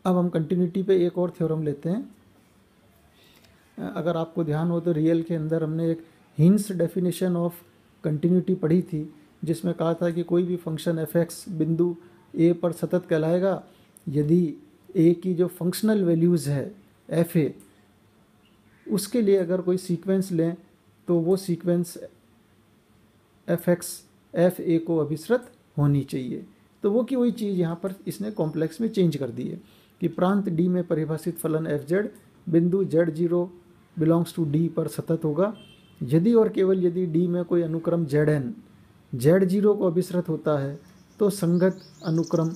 अब हम कंटिन्यूटी पे एक और थ्योरम लेते हैं। अगर आपको ध्यान हो तो रियल के अंदर हमने एक हिंस डेफिनेशन ऑफ कंटिन्यूटी पढ़ी थी, जिसमें कहा था कि कोई भी फंक्शन एफ एक्स बिंदु ए पर सतत कहलाएगा यदि ए की जो फंक्शनल वैल्यूज़ है एफ ए, उसके लिए अगर कोई सीक्वेंस लें तो वो sequence F x F A को अभिसृत होनी चाहिए। तो वो की वही चीज़ यहाँ पर इसने कॉम्प्लेक्स में चेंज कर दी है कि प्रांत डी में परिभाषित फलन एफ जेड बिंदु Z zero belongs to D पर सतत होगा यदि और केवल यदि डी में कोई अनुक्रम जेड एन जेड जीरो को अभिसृत होता है तो संगत अनुक्रम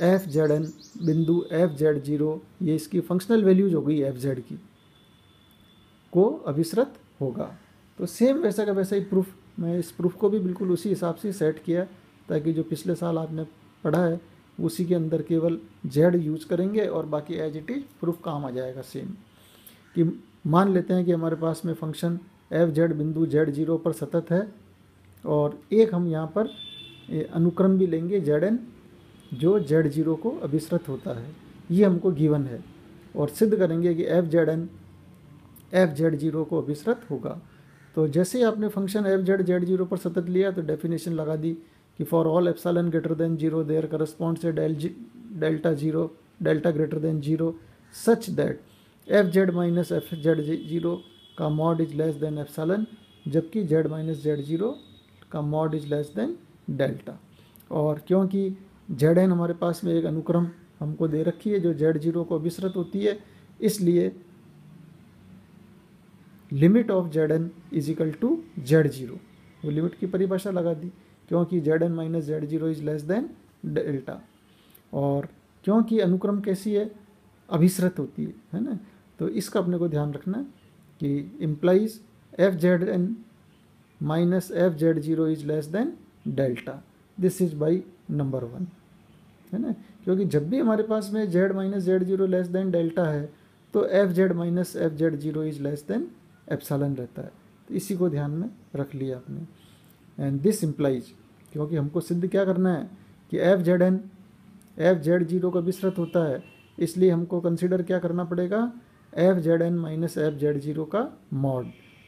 एफ जेड एन बिंदु एफ जेड जीरो, ये इसकी फंक्शनल वैल्यूज हो गई एफ जेड की, को अभिसृत होगा। तो सेम वैसा का वैसा ही प्रूफ, मैं इस प्रूफ को भी बिल्कुल उसी हिसाब से सेट किया ताकि जो पिछले साल आपने पढ़ा है उसी के अंदर केवल जेड यूज करेंगे और बाकी एज इट इज प्रूफ काम आ जाएगा सेम। कि मान लेते हैं कि हमारे पास में फंक्शन एफ जेड बिंदु जेड जीरो पर सतत है और एक हम यहाँ पर अनुक्रम भी लेंगे जेड एन जो जेड जीरो को अभिसृत होता है, ये हमको गिवन है और सिद्ध करेंगे कि F Z N F Z zero को अभिसृत होगा। तो जैसे ही आपने function F Z Z zero पर सतत लिया तो डेफिनेशन लगा दी कि for all epsilon greater than zero there corresponds a delta zero delta greater than zero such that F Z minus F Z zero का mod is less than epsilon, जबकि Z minus Z zero का mod is less than delta. और क्योंकि Z N हमारे पास में एक अनुक्रम हमको दे रखी है जो जेड जीरो को अभिसृत होती है, इसलिए limit of Z N is equal to Z zero, वो लिमिट की परिभाषा लगा दी क्योंकि Z N minus Z zero is less than delta. और क्योंकि अनुक्रम कैसी है, अभिसृत होती है ना, तो इसका अपने को ध्यान रखना कि implies F Z N minus F Z zero is less than delta, this is by number one, है ना। क्योंकि जब भी हमारे पास में Z minus Z zero less than delta है तो F Z minus F Z zero is less than epsilon रहता है। तो इसी को ध्यान में रख लिया आपने। एंड दिस इम्प्लाइज, क्योंकि हमको सिद्ध क्या करना है कि F Z N F Z zero का विस्तृत होता है, इसलिए हमको कंसिडर क्या करना पड़ेगा, F Z N minus F Z zero का मॉड।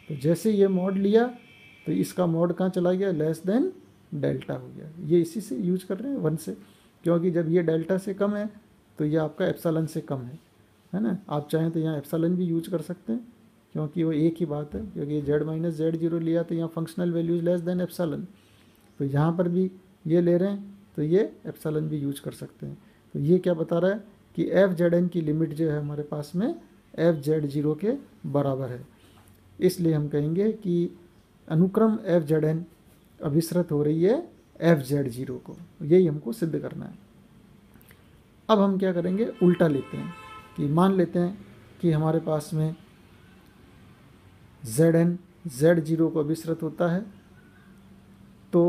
तो जैसे ये मॉड लिया तो इसका मॉड कहाँ चला गया, लेस देन डेल्टा हो गया। ये इसी से यूज कर रहे हैं वन से, क्योंकि जब ये डेल्टा से कम है तो ये आपका एप्सिलॉन से कम है ना। आप चाहें तो यहाँ एप्सिलॉन भी यूज कर सकते हैं क्योंकि वो एक ही बात है, क्योंकि जेड माइनस जेड जीरो लिया तो यहाँ functional values less than epsilon, तो यहाँ पर भी ये ले रहे हैं तो ये एप्सिलॉन भी यूज कर सकते हैं। तो ये क्या बता रहा है कि एफ जेड एन की लिमिट जो है हमारे पास में एफ जेड जीरो के बराबर है, इसलिए हम कहेंगे कि अनुक्रम एफ जेड एन अभिसृत हो रही है एफ जेड जीरो को, यही हमको सिद्ध करना है। अब हम क्या करेंगे, उल्टा लेते हैं कि मान लेते हैं कि हमारे पास में जेड एन जेड जीरो को अभिसृत होता है तो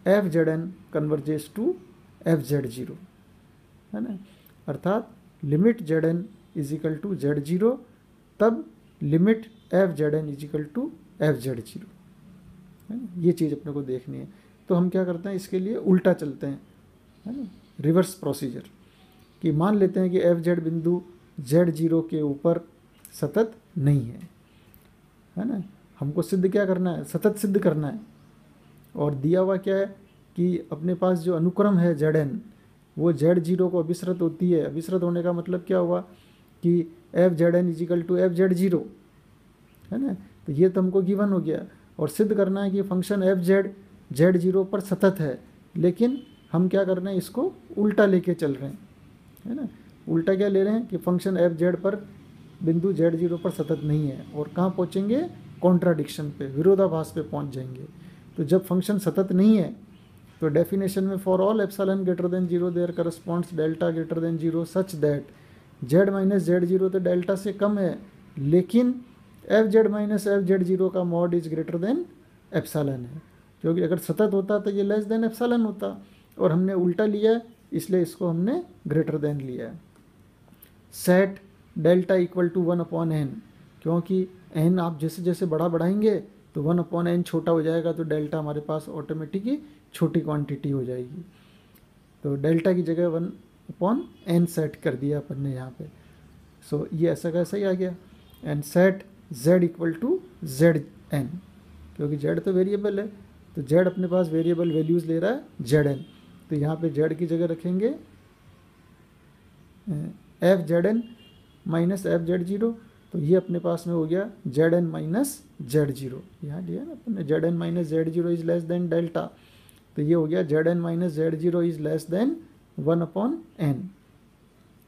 F Z N converges to F Z zero, है ना। अर्थात limit Z N is equal to Z zero, तब limit F Z N is equal to F Z zero, है ना। ये चीज़ अपने को देखनी है। तो हम क्या करते हैं, इसके लिए उल्टा चलते हैं, है ना, रिवर्स प्रोसीजर। कि मान लेते हैं कि एफ जेड बिंदु जेड जीरो के ऊपर सतत नहीं है ना। हमको सिद्ध क्या करना है, सतत सिद्ध करना है। और दिया हुआ क्या है कि अपने पास जो अनुक्रम है जेड एन वो जेड जीरो को अभिसृत होती है। अभिसृत होने का मतलब क्या हुआ कि F Z N equal to F Z zero, है ना। तो ये तो हमको गिवन हो गया। और सिद्ध करना है कि function F Z Z zero पर सतत है, लेकिन हम क्या कर रहे हैं, इसको उल्टा लेके चल रहे हैं, है ना। उल्टा क्या ले रहे हैं कि फंक्शन एफ जेड पर बिंदु जेड जीरो पर सतत नहीं है, और कहाँ पहुँचेंगे, कॉन्ट्राडिक्शन पे, विरोधाभास पे पहुँच जाएंगे। तो जब फंक्शन सतत नहीं है तो डेफिनेशन में for all epsilon greater than zero there corresponds delta greater than zero such that Z minus Z zero तो डेल्टा से कम है, लेकिन F Z minus F Z zero का mod is greater than epsilon है। क्योंकि अगर सतत होता तो ये लेस देन एप्सिलॉन होता, और हमने उल्टा लिया है इसलिए इसको हमने ग्रेटर देन लिया है। Set delta equal to 1/n, क्योंकि n आप जैसे जैसे बड़ा बढ़ाएंगे तो 1/n छोटा हो जाएगा, तो डेल्टा हमारे पास ऑटोमेटिक ही छोटी क्वांटिटी हो जाएगी। तो डेल्टा की जगह अपॉन एन सेट कर दिया अपन ने यहाँ पे। सो ये ऐसा कैसा ही आ गया, and set z equal to z n, क्योंकि z तो वेरिएबल है, तो z अपने पास वेरिएबल वैल्यूज़ ले रहा है जेड एन, तो यहाँ पे z की जगह रखेंगे f Z N minus F Z zero, तो ये अपने पास में हो गया z N minus Z zero, यहाँ लिया ना अपन ने, z N minus Z zero is less than delta, तो ये हो गया z N minus Z zero is less than 1/n।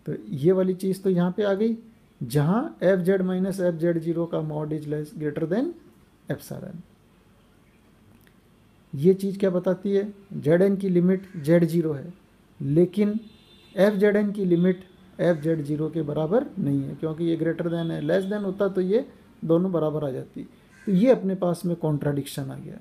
तो ये वाली चीज़ तो यहाँ पे आ गई, जहाँ F Z minus F Z zero का mod is less greater than epsilon. ये चीज़ क्या बताती है, जेड एन की लिमिट जेड जीरो है, लेकिन एफ जेड एन की लिमिट एफ जेड जीरो के बराबर नहीं है, क्योंकि ये ग्रेटर देन है, लेस देन होता तो ये दोनों बराबर आ जाती। तो ये अपने पास में कॉन्ट्राडिक्शन आ गया।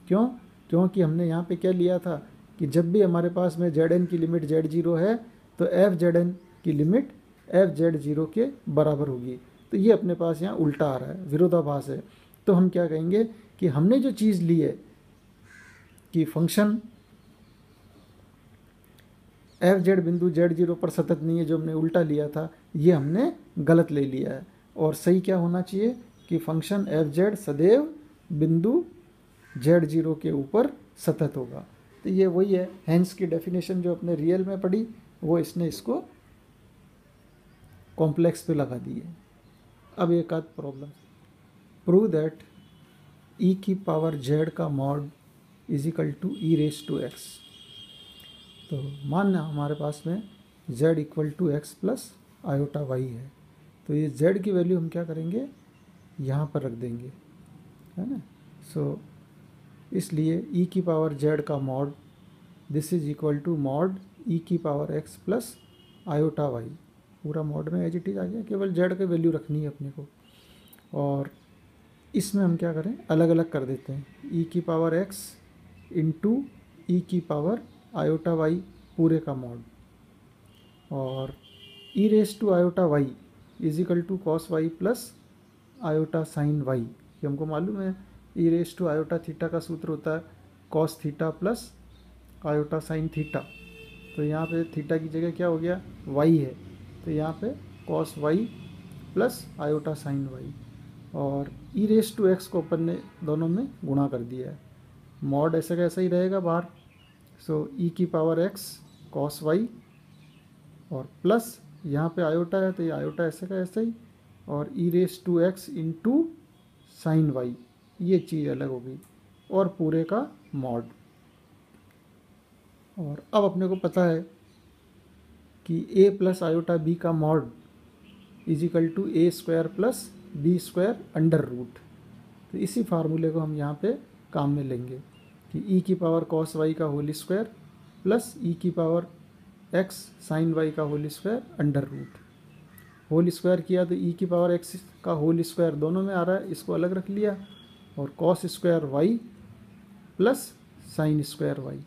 क्यों? क्योंकि हमने यहाँ पे क्या लिया था कि जब भी हमारे पास में जेड एन की लिमिट जेड जीरो है तो एफ जेड एन की लिमिट एफ जेड जीरो के बराबर होगी। तो ये अपने पास यहाँ उल्टा आ रहा है, विरोधाभास है। तो हम क्या कहेंगे कि हमने जो चीज़ ली है कि फंक्शन एफ जेड बिंदु जेड जीरो पर सतत नहीं है, जो हमने उल्टा लिया था, ये हमने गलत ले लिया है। और सही क्या होना चाहिए कि फंक्शन एफ जेड सदैव बिंदु जेड जीरो के ऊपर सतत होगा। तो ये वही है, हेंस की डेफिनेशन जो अपने रियल में पढ़ी वो इसने इसको कॉम्प्लेक्स पे लगा दी है। अब एक आध प्रॉब्लम, प्रूव दैट ई की पावर जेड का mod is equal to e raise to x. तो मानना हमारे पास में z equal to x plus iota y है, तो ये z की वैल्यू हम क्या करेंगे, यहाँ पर रख देंगे, है ना। सो इसलिए e की पावर z का mod this is equal to mod e की power x plus iota y, पूरा मॉड में एज इट इज आ गया, केवल z की वैल्यू रखनी है अपने को। और इसमें हम क्या करें, अलग अलग कर देते हैं, e की पावर x इंटू ई की पावर आयोटा वाई पूरे का मॉड, और ई raise to iota Y is equal to cos Y plus iota sine Y. ये हमको मालूम है, E raise to iota theta का सूत्र होता है cos theta plus iota sine theta. तो यहाँ पे थीटा की जगह क्या हो गया, वाई है, तो यहाँ पे cos Y plus iota sine y, और ई रेस टू एक्स को अपन ने दोनों में गुणा कर दिया है, मॉड ऐसा का ऐसा ही रहेगा बाहर। सो ई की पावर एक्स कॉस वाई और प्लस यहाँ पे आयोटा है तो ये आयोटा ऐसे का ऐसा ही, और ई raise to X into sine Y, ये चीज़ अलग हो गई, और पूरे का मॉड। और अब अपने को पता है कि ए प्लस आयोटा बी का mod is equal to a square plus b square under root. तो इसी फार्मूले को हम यहाँ पे काम में लेंगे कि ई की पावर कॉस वाई का होल स्क्वायर प्लस ई की पावर एक्स साइन वाई का whole square under root. Whole square किया तो ई की पावर एक्स का होल स्क्वायर दोनों में आ रहा है, इसको अलग रख लिया, और cos square Y plus sine square Y,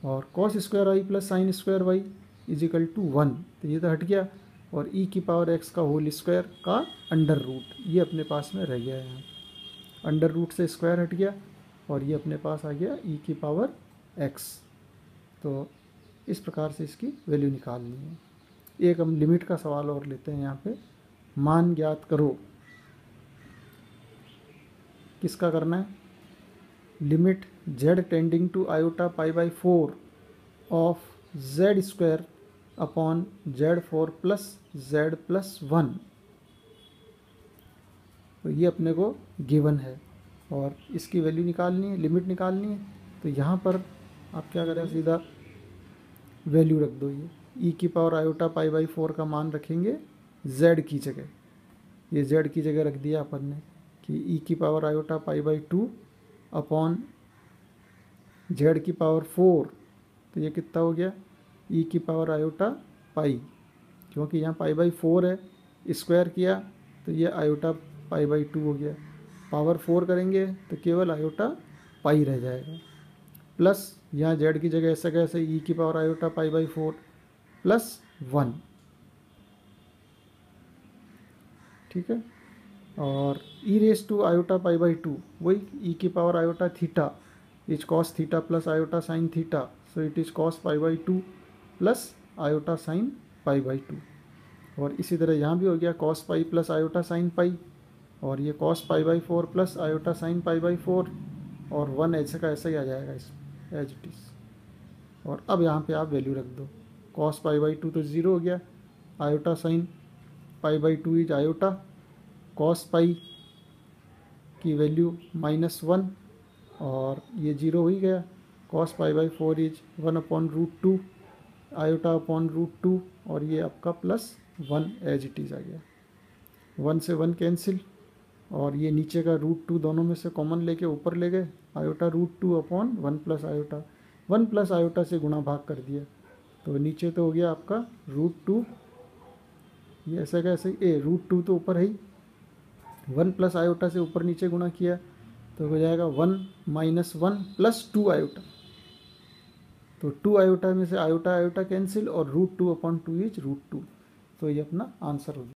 और cos square Y plus sine square Y is equal to 1, तो ये तो हट गया, और ई की पावर एक्स का होल स्क्वायर का अंडर रूट, ये अपने पास में रह गया है यहाँ, अंडर रूट से स्क्वायर हट गया और ये अपने पास आ गया ई की पावर एक्स। तो इस प्रकार से इसकी वैल्यू निकालनी है। एक हम लिमिट का सवाल और लेते हैं यहाँ पे, मान ज्ञात करो, किसका करना है, limit z tending to iota pi by 4 of z square upon z4 plus z plus 1। तो ये अपने को गिवन है और इसकी वैल्यू निकालनी है, लिमिट निकालनी है। तो यहाँ पर आप क्या करें, सीधा वैल्यू रख दो, ये ई की पावर आयोटा पाई बाई 4 का मान रखेंगे z की जगह, ये z की जगह रख दिया अपन ने कि ई की power iota pi by 2 upon z की पावर 4, तो ये कितना हो गया, ई की पावर आयोटा पाई, क्योंकि यहाँ पाई बाई 4 है, स्क्वायर किया तो ये आयोटा पाई बाई 2 हो गया, पावर 4 करेंगे तो केवल आयोटा पाई रह जाएगा, प्लस यहाँ z की जगह ऐसा कैसे ई की पावर आयोटा पाई बाई 4 प्लस 1, ठीक है। और ई raise to iota pi by 2 वही ई की power iota theta is cos theta plus iota sine theta, so it is cos pi by 2 plus iota sine pi by 2। और इसी तरह यहाँ भी हो गया cos pi plus iota sine pi, और ये cos pi by 4 plus iota sine pi by 4, और 1 ऐसे का ऐसा ही आ जाएगा इस एज इट इज़। और अब यहाँ पे आप वैल्यू रख दो, कॉस पाई बाई 2 तो ज़ीरो हो गया, iota sine pi by 2 is iota, cos pi की वैल्यू -1 और ये ज़ीरो हो ही गया, cos pi by 4 is 1/√2 iota upon √2, और ये आपका +1 एज इट इज़ आ गया। 1 से 1 कैंसिल, और ये नीचे का √2 दोनों में से कॉमन लेके ऊपर ले गए, iota √2 upon 1 plus iota, 1 plus iota से गुणा भाग कर दिया, तो नीचे तो हो गया आपका √2, ये ऐसा कैसे √2 तो ऊपर है ही, 1 प्लस आयोटा से ऊपर नीचे गुणा किया तो हो जाएगा 1 - 1 + 2 आयोटा, तो 2 आयोटा में से आयोटा आयोटा कैंसिल, और √2 अपॉन 2 इज √2, तो ये अपना आंसर हो गया।